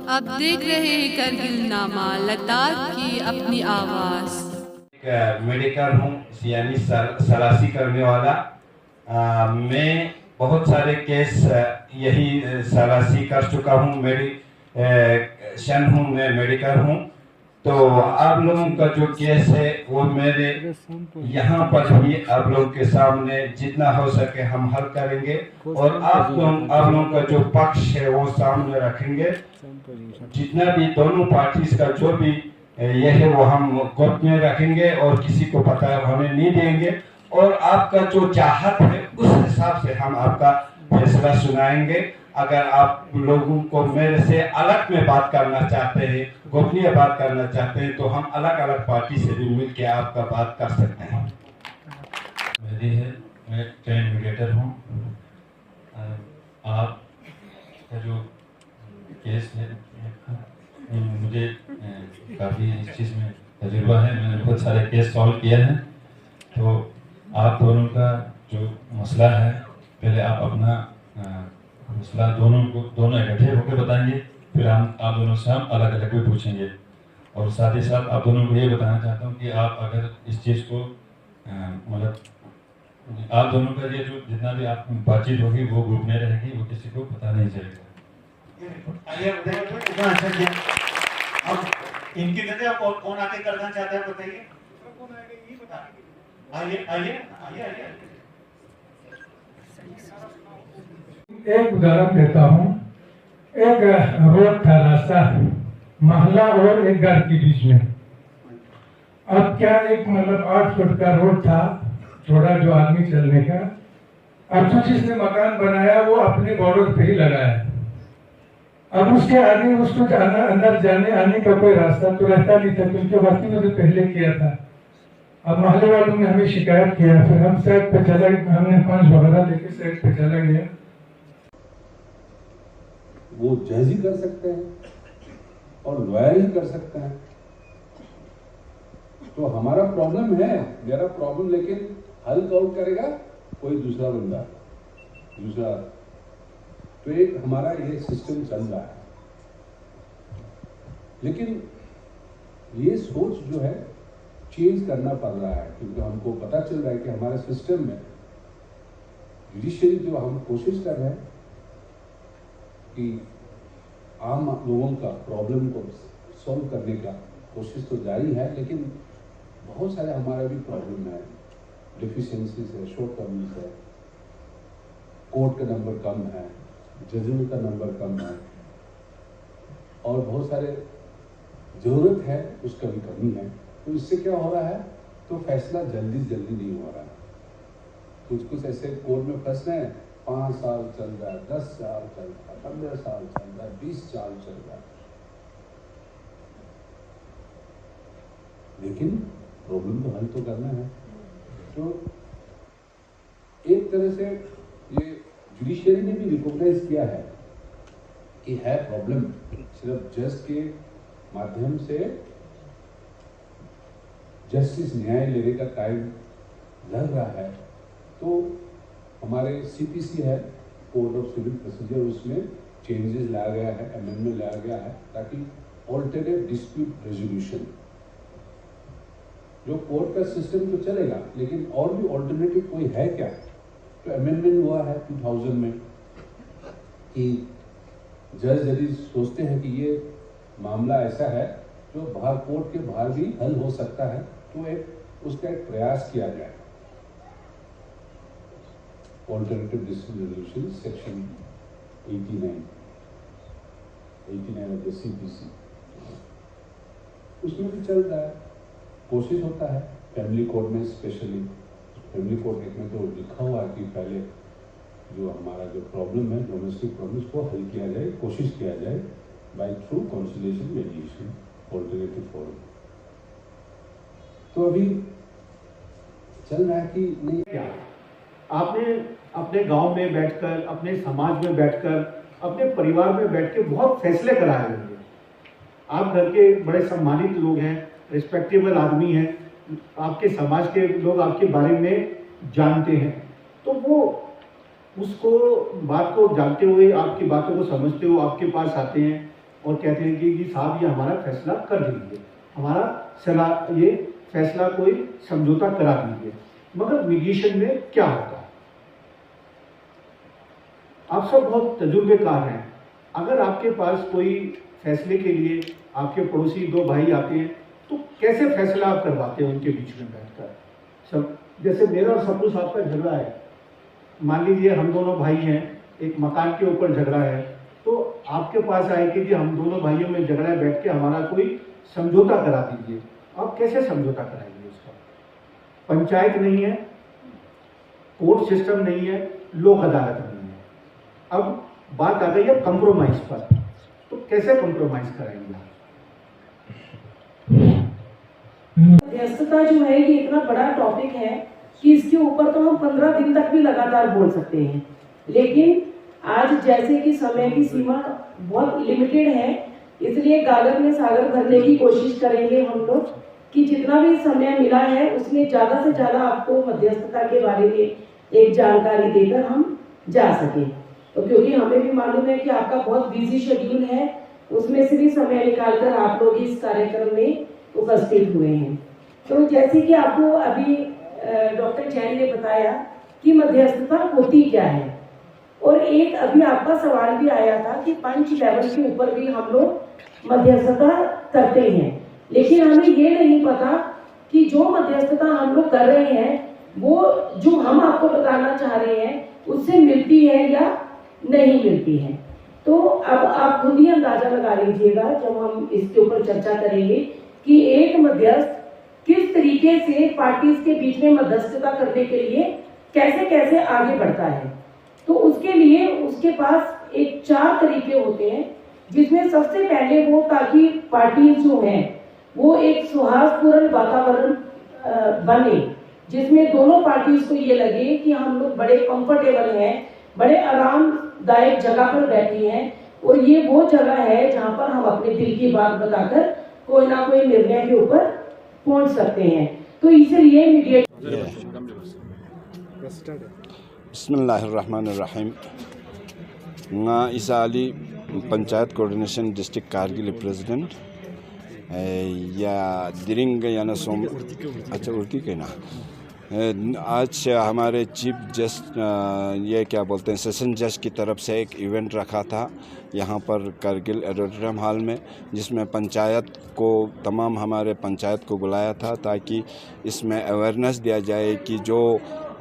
आप देख रहे हैं करगिलनामा, लद्दाख की अपनी आवाज़। मेडिकल हूँ, यानी सलासी करने वाला। मैं बहुत सारे केस यही सलासी कर चुका हूँ। मेडिशन हूँ, मैं मेडिकल हूँ। तो आप लोगों का जो केस है वो मेरे यहाँ पर भी आप लोगों के सामने जितना हो सके हम हल करेंगे, और आप लोगों का जो पक्ष है वो सामने रखेंगे। जितना भी दोनों पार्टीज का जो भी ये है वो हम कोर्ट में रखेंगे और किसी को पता होने नहीं देंगे, और आपका जो चाहत है उस हिसाब से हम आपका फैसला सुनाएंगे। अगर आप लोगों को मेरे से अलग में बात करना चाहते हैं, गोपनीय बात करना चाहते हैं, तो हम अलग अलग पार्टी से भी मिलकर आपका बात कर सकते हैं। मेरी है, मैं ट्रेन मीडिएटर हूँ। आप का जो केस है मुझे काफ़ी इस चीज़ में तजुर्बा है, मैंने बहुत सारे केस सॉल्व किए हैं। तो आप दोनों का जो मसला है, पहले आप अपना मसला दोनों इकट्ठे होकर बताएंगे, फिर आप दोनों से हम अलग अलग भी पूछेंगे। और साथ ही साथ आप दोनों को ये बताना चाहता हूँ कि आप अगर इस चीज़ को मतलब आप दोनों का ये जो जितना भी आप बातचीत होगी वो ग्रुप में रहेगी, वो किसी को पता नहीं चलेगा। अब इनकी वजह आप कौन आके करना चाहते हैं बताइए। कौन आएगा ये बता। आइए आइए आइए आइए। एक उदाहरण देता हूँ। एक रोड था, रास्ता महला और एक घर के बीच में। अब क्या एक मतलब 8 फुट का रोड था, थोड़ा जो आदमी चलने का। अब तो जिसने मकान बनाया वो अपने बॉर्डर पे ही लगाया। अब उसके आगे उसको जाना, अंदर जाने आने का कोई रास्ता तो रहता नहीं था, क्योंकि वर्ती में तो पहले किया था। अब मोहल्ले वालों ने हमें शिकायत किया, फिर हम साइड पे चला, हमने 5 वगैरह लेके साइड पे चला गया। वो जज ही कर सकते हैं और लॉयर ही कर सकते हैं। तो हमारा प्रॉब्लम है, मेरा प्रॉब्लम, लेकिन हल कौन करेगा? कोई दूसरा बंदा, दूसरा। तो एक हमारा ये सिस्टम चल रहा है, लेकिन ये सोच जो है चेंज करना पड़ रहा है, क्योंकि हमको पता चल रहा है कि हमारे सिस्टम में जुडिशरी जो हम कोशिश कर रहे हैं कि आम लोगों का प्रॉब्लम को सॉल्व करने का कोशिश तो जारी है, लेकिन बहुत सारे हमारा भी प्रॉब्लम है, डिफिशियंसीज है, शॉर्टकमिंग्स है, कोर्ट का नंबर कम है, जजमेंट का नंबर कम है, और बहुत सारे जरूरत है उसका भी कमी है। तो इससे क्या हो रहा है, तो फैसला जल्दी नहीं हो रहा है। कुछ ऐसे कोर्ट में फंस रहे हैं, 5 साल चल रहा है, 10 साल चल रहा है, 15 साल चल रहा है, 20 साल चल रहा है, लेकिन प्रॉब्लम तो हल तो करना है। तो एक तरह से ये जुडिशरी ने भी रिकॉग्नाइज किया है कि है प्रॉब्लम, सिर्फ जज के माध्यम से जस्टिस न्याय लेने का टाइम लग रहा है। तो हमारे सीपीसी है, कोड ऑफ सिविल प्रोसीजर, उसमें चेंजेस लाया गया है, अमेंडमेंट लाया गया है, ताकि ऑल्टरनेट डिस्प्यूट रेजोल्यूशन, जो कोर्ट का सिस्टम तो चलेगा, लेकिन और भी ऑल्टरनेटिव कोई है क्या? तो अमेंडमेंट हुआ है 2000 में कि जज यदि सोचते हैं कि ये मामला ऐसा है जो बाहर कोर्ट के बाहर भी हल हो सकता है, तो उसका एक प्रयास किया जाए। Alternative dispute resolution section 89 of the CPC, उसमें भी चल रहा है, कोशिश होता है। फैमिली कोर्ट में स्पेशली, फैमिली कोर्ट एक्ट में तो लिखा हुआ है कि पहले जो हमारा जो प्रॉब्लम है, डोमेस्टिक प्रॉब्लम, को हल किया जाए, कोशिश किया जाए by through conciliation, mediation, alternative forum. तो अभी चल रहा है कि नहीं। क्या आपने अपने गांव में बैठकर, अपने समाज में बैठकर, अपने परिवार में बैठ के बहुत फैसले कराए होंगे। आप घर के बड़े सम्मानित लोग हैं, रिस्पेक्टेबल आदमी हैं, आपके समाज के लोग आपके बारे में जानते हैं, तो वो उसको बात को जानते हुए, आपकी बातों को समझते हुए आपके पास आते हैं और कहते हैं कि साहब ये हमारा फैसला कर दीजिए, हमारा सलाह ये फैसला कोई समझौता करा दीजिए। मगर मीडिएशन में क्या होता है? आप सब बहुत तजुर्बेकार हैं। अगर आपके पास कोई फैसले के लिए आपके पड़ोसी दो भाई आते हैं तो कैसे फैसला आप करवाते हैं उनके बीच में बैठकर? सब जैसे मेरा और सप्रू साहब का झगड़ा है, मान लीजिए हम दोनों भाई हैं, एक मकान के ऊपर झगड़ा है, तो आपके पास आए कि जी हम दोनों भाइयों में झगड़ा है, बैठ के हमारा कोई समझौता करा दीजिए। आप कैसे समझौता कराएंगे उसका? पंचायत नहीं है, कोर्ट सिस्टम नहीं है, लोक अदालत नहीं है। अब बात आ गई है कंप्रोमाइज पर, तो कैसे कंप्रोमाइज कराएंगे आप? मध्यस्थता जो है ये इतना बड़ा टॉपिक है कि इसके ऊपर तो हम 15 दिन तक भी लगातार बोल सकते हैं, लेकिन आज जैसे कि समय की सीमा बहुत लिमिटेड है, इसलिए गागर में सागर भरने की कोशिश करेंगे हम लोग कि जितना भी समय मिला है उसमें ज़्यादा से ज़्यादा आपको मध्यस्थता के बारे में एक जानकारी देकर हम जा सकें। तो क्योंकि हमें भी मालूम है कि आपका बहुत बिजी शेड्यूल है, उसमें से भी समय निकालकर आप लोग इस कार्यक्रम में उपस्थित हुए हैं। तो जैसे कि आपको अभी डॉक्टर जैन ने बताया कि मध्यस्थता होती क्या है, और एक अभी आपका सवाल भी आया था कि पंच लेवल के ऊपर भी हम लोग मध्यस्थता करते हैं, लेकिन हमें ये नहीं पता कि जो मध्यस्थता हम लोग कर रहे हैं वो जो हम आपको बताना चाह रहे हैं उससे मिलती है या नहीं मिलती है। तो अब आप खुद ही अंदाजा लगा लीजिएगा जब हम इसके ऊपर चर्चा करेंगे कि एक मध्यस्थ किस तरीके से पार्टीज के बीच में मध्यस्थता करने के लिए कैसे कैसे आगे बढ़ता है। तो उसके लिए उसके पास एक 4 तरीके होते हैं, जिसमें सबसे पहले वो ताकि पार्टीज जो हैं वो एक सौहार्दपूर्ण वातावरण बने, जिसमें दोनों पार्टीज को ये लगे कि हम लोग बड़े कंफर्टेबल हैं, बड़े आरामदायक जगह पर बैठे हैं, और ये वो जगह है जहाँ पर हम अपने दिल की बात बताकर कोई ना कोई निर्णय के ऊपर पहुँच सकते हैं। तो इसलिए मीडिया बिस्मिल्लाहिर्रहमानिर्रहीम। nga Isa Ali, panchayat coordination district Kargil president या दिरिंग या ना सोम अच्छा उर्दी के ना। आज हमारे चीफ जस्ट ये क्या बोलते हैं सेशन जज की तरफ से एक इवेंट रखा था यहाँ पर कारगिल ऑडिटोरियम हॉल में, जिसमें पंचायत को तमाम हमारे पंचायत को बुलाया था ताकि इसमें अवेयरनेस दिया जाए कि जो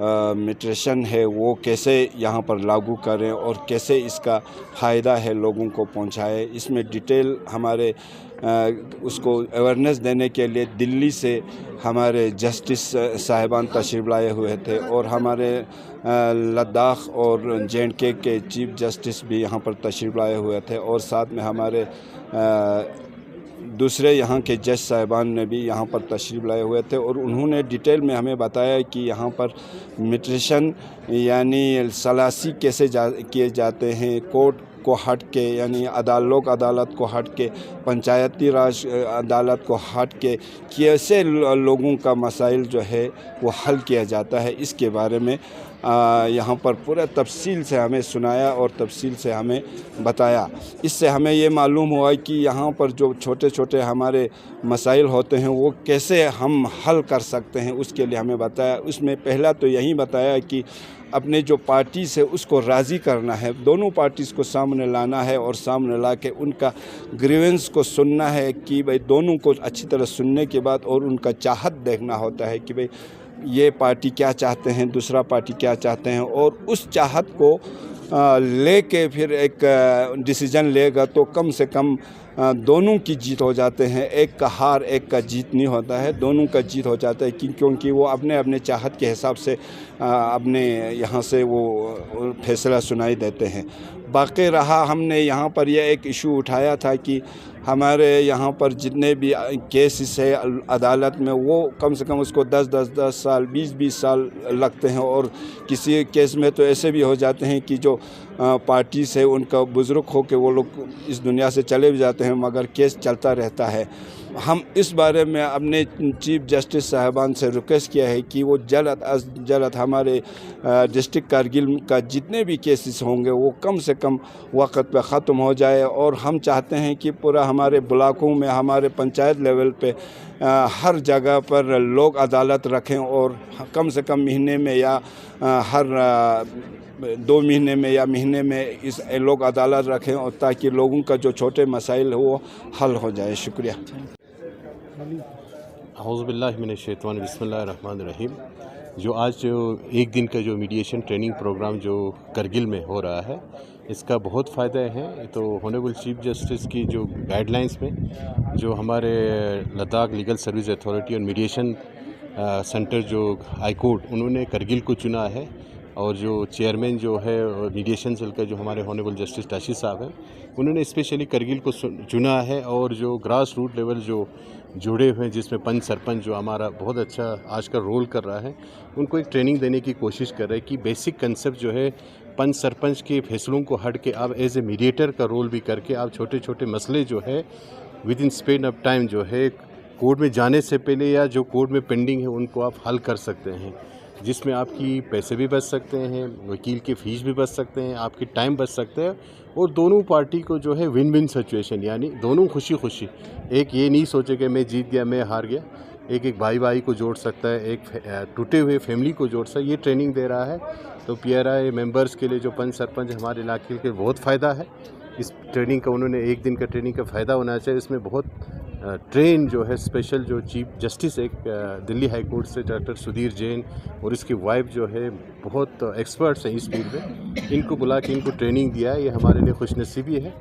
न्यूट्रिशन है वो कैसे यहाँ पर लागू करें और कैसे इसका फ़ायदा है लोगों को पहुँचाए। इसमें डिटेल हमारे उसको अवेयरनेस देने के लिए दिल्ली से हमारे जस्टिस साहिबान तशरीफ़ लाए हुए थे, और हमारे लद्दाख और जे.एंड.के के चीफ जस्टिस भी यहाँ पर तशरीफ़ लाए हुए थे, और साथ में हमारे दूसरे यहाँ के जज साहिबान ने भी यहाँ पर तशरीफ़ लाए हुए थे, और उन्होंने डिटेल में हमें बताया कि यहाँ पर न्यूट्रिशन यानी सलासी कैसे किए जाते हैं, कोर्ट को हट के यानी लोक अदालत को हट के, पंचायती राज अदालत को हट के कैसे लोगों का मसाइल जो है वो हल किया जाता है। इसके बारे में यहाँ पर पूरा तफसील से हमें सुनाया और तफसील से हमें बताया। इससे हमें ये मालूम हुआ कि यहाँ पर जो छोटे छोटे हमारे मसाइल होते हैं वो कैसे हम हल कर सकते हैं, उसके लिए हमें बताया। उसमें पहला तो यही बताया कि अपने जो पार्टी से उसको राज़ी करना है, दोनों पार्टीज़ को सामने लाना है और सामने ला के उनका ग्रीवेंस को सुनना है कि भाई दोनों को अच्छी तरह सुनने के बाद और उनका चाहत देखना होता है कि भाई ये पार्टी क्या चाहते हैं, दूसरा पार्टी क्या चाहते हैं, और उस चाहत को लेके फिर एक डिसीजन लेगा तो कम से कम दोनों की जीत हो जाते हैं। एक का हार एक का जीत नहीं होता है, दोनों का जीत हो जाता है क्योंकि वो अपने अपने चाहत के हिसाब से अपने यहाँ से वो फैसला सुनाई देते हैं। बाकी रहा हमने यहाँ पर यह एक इशू उठाया था कि हमारे यहाँ पर जितने भी केसेस है अदालत में वो कम से कम उसको 10 साल 20 साल लगते हैं, और किसी केस में तो ऐसे भी हो जाते हैं कि जो पार्टी से उनका बुज़ुर्ग हो के वो लोग इस दुनिया से चले भी जाते हैं, मगर केस चलता रहता है। हम इस बारे में अपने चीफ जस्टिस साहबान से रिक्वेस्ट किया है कि वो जल्द अज जल्द हमारे डिस्ट्रिक्ट कारगिल का जितने भी केसेस होंगे वो कम से कम वक्त पे ख़त्म हो जाए। और हम चाहते हैं कि पूरा हमारे ब्लॉकों में, हमारे पंचायत लेवल पे हर जगह पर लोक अदालत रखें और कम से कम महीने में या हर 2 महीने में या महीने में इस लोक अदालत रखें, और ताकि लोगों का जो छोटे मसाइल हो वो हल हो जाए। शुक्रिया। औज़ुबिल्लाहिमिनश्शैतानिर बिस्मिल्लाहिर्रहमानिर्रहीम। जो आज एक दिन का जो मीडिएशन ट्रेनिंग प्रोग्राम जो करगिल में हो रहा है, इसका बहुत फ़ायदा है। तो ऑनरेबल चीफ जस्टिस की जो गाइडलाइंस में जो हमारे लद्दाख लीगल सर्विस अथॉरिटी और मीडिएशन सेंटर जो हाई कोर्ट उन्होंने करगिल को चुना है, और जो चेयरमैन जो है मीडिएशन सेल का जो हमारे ऑनरेबल जस्टिस ताशी साहब हैं, उन्होंने स्पेशली करगिल को चुना है। और जो ग्रास रूट लेवल जो जुड़े हुए हैं, जिसमें पंच सरपंच जो हमारा बहुत अच्छा आज का रोल कर रहा है, उनको एक ट्रेनिंग देने की कोशिश कर रहे हैं कि बेसिक कंसेप्ट जो है पंच सरपंच के फैसलों को हट के आप एज ए मीडिएटर का रोल भी करके आप छोटे छोटे मसले जो है with in span of time जो है कोर्ट में जाने से पहले या जो कोर्ट में पेंडिंग है उनको आप हल कर सकते हैं, जिसमें आपकी पैसे भी बच सकते हैं, वकील की फ़ीस भी बच सकते हैं, आपकी टाइम बच सकते हैं, और दोनों पार्टी को जो है विन विन सिचुएशन, यानी दोनों खुशी खुशी, एक ये नहीं सोचे कि मैं जीत गया मैं हार गया, एक भाई भाई को जोड़ सकता है, एक टूटे हुए फैमिली को जोड़ सकता है, ये ट्रेनिंग दे रहा है। तो PRI मेंबर्स के लिए जो पंच सरपंच हमारे इलाके के बहुत फ़ायदा है इस ट्रेनिंग का। उन्होंने एक दिन का ट्रेनिंग का फ़ायदा होना चाहिए। इसमें बहुत ट्रेन जो है स्पेशल जो चीफ जस्टिस एक दिल्ली हाई कोर्ट से डॉक्टर सुधीर जैन और इसकी वाइफ जो है बहुत एक्सपर्ट्स हैं इस फील्ड में, इनको बुला के इनको ट्रेनिंग दिया है। ये हमारे लिए खुशनसीबी है।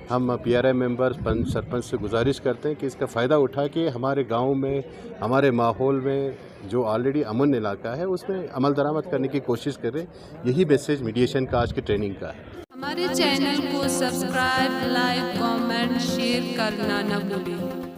हम PRI मेंबर पंच सरपंच से गुजारिश करते हैं कि इसका फ़ायदा उठा के हमारे गांव में, हमारे माहौल में जो ऑलरेडी अमन इलाका है उसमें अमल दरामद करने की कोशिश करें। यही मैसेज मीडिएशन का आज के ट्रेनिंग का है। हमारे चैनल को सब्सक्राइब, लाइक, कमेंट, शेयर करना न भूलें।